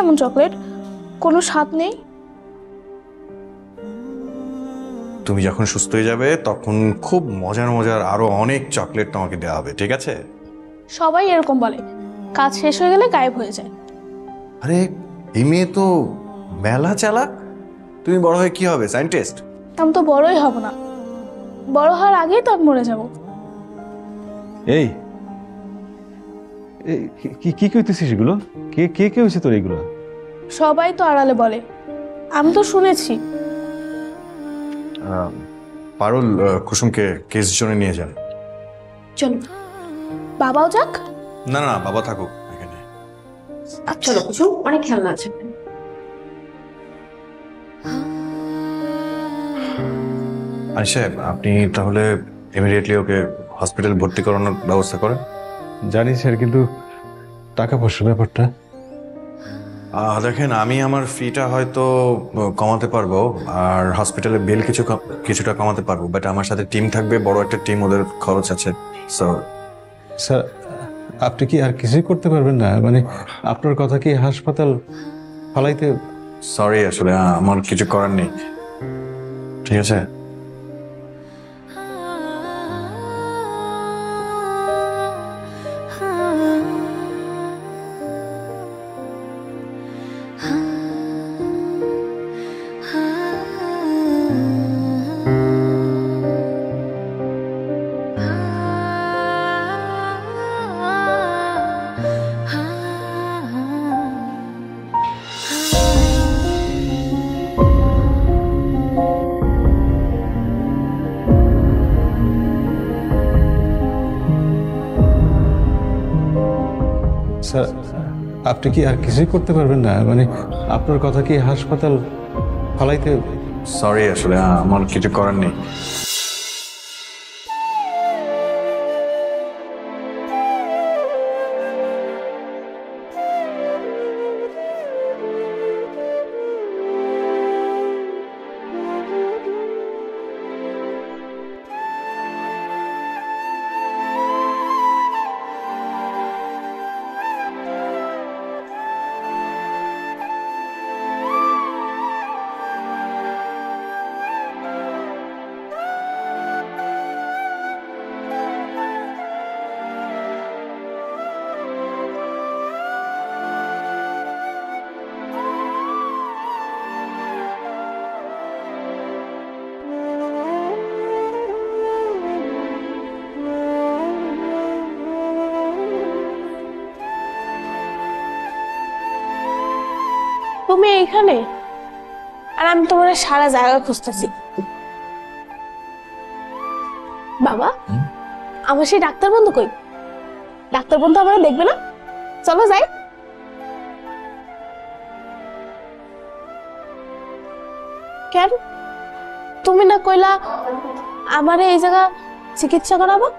এমন চকলেট কোনো স্বাদ নেই। তুমি যখন সুস্থ হয়ে যাবে তখন খুব মজার মজার আরো অনেক চকলেট তোমাকে দেওয়া হবে, ঠিক আছে? সবাই এরকম বলে, কাজ শেষ হয়ে গেলে গায়েব হয়ে যায়। আরে এই মেয়ে তো মেলা চালাক। তুমি বড় হয়ে কি হবে? সায়েন্টিস্ট? আমি তো বড়ই হব না, বড় হওয়ার আগেই তো আমি মরে যাব। এই কি কি কইতেছিস এগুলো? কে কে কে হয়েছে তোর এগুলো? সবাই তো আড়ালে বলে, আমি তো শুনেছি। পারুল, কুসুমকে কেস জন্য নিয়ে যান। চলো, বাবাও যাক। না না, বাবা থাকুক এখানে। চলো কুসুম, অনেক খেলনা আছে। আরে সাহেব, আপনি তাহলে ইমিডিয়েটলি ওকে হসপিটাল ভর্তি করানোর ব্যবস্থা করেন। জানি স্যার, কিন্তু টাকা পয়সার ব্যাপারটা। দেখেন, আমি আমার ফিটা হয়তো কমাতে পারবো, আর হসপিটালের বিল কিছুটা কমাতে পারবো, বাট আমার সাথে টিম থাকবে, বড় একটা টিম, ওদের খরচ আছে। স্যার, আপনি কি আর কিছুই করতে পারবেন না? মানে আপনার কথা কি হাসপাতাল ফালাইতে? সরি, আসলে আমার কিছু করার নেই। ঠিক আছে। স্যার, আপনি কি আর কিছুই করতে পারবেন না? মানে আপনার কথা কি হাসপাতাল ফালাইতে? সরি, আসলে আমার কিছু করার নেই। তুমি এইখানে, আর আমি তোমার সারা জায়গা খুঁজতেছি। বাবা, আমার সেই ডাক্তার বন্ধু কই? ডাক্তার বন্ধু আমার দেখবে না? চলো যাই। কেন তুমি না কইলা আমারে এই জায়গা চিকিৎসা করাবো?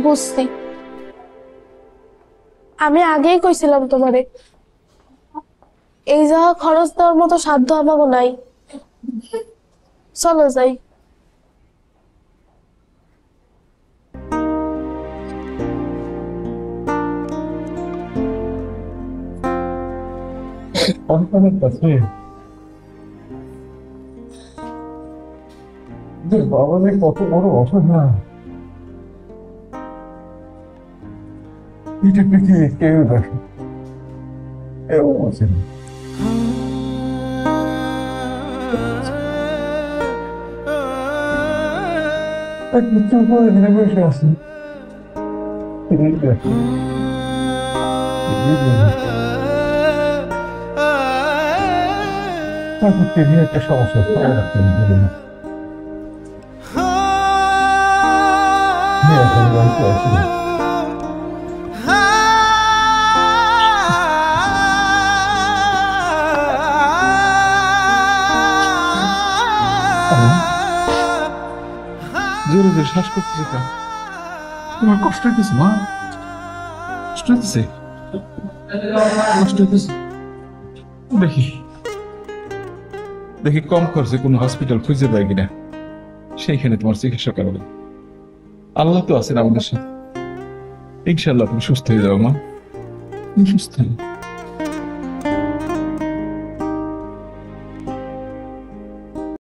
বুঝছি, আমি আগেই কইছিলাম তোমারে এই জায়গা খরচ দেওয়ার মতো সাধ্য আমাকে নাই। চলো যাই। বাবা কত বড় অসুবিধা, এটা পৃথিবীর কেউ দেখে কেউ আছে না। মৃত্যুর পরে দিনে বসে আছি, একটা সমস্যা এখন বাড়িতে আছি না। জোরে জোরে শ্বাস করতেছে, তোমার কষ্ট হইতেছে মা? কষ্ট হইতেছে? কষ্ট হইতেছে দেখি। দেখি কম খরচে কোনো হসপিটাল খুঁজে পাই কিনা, সেইখানে তোমার চিকিৎসা করাবো। আল্লাহ তো আছেন আমাদের সাথে, ইনশাল্লাহ তুমি সুস্থ হয়ে যাও মা, তুমি সুস্থ হয়ে যাও।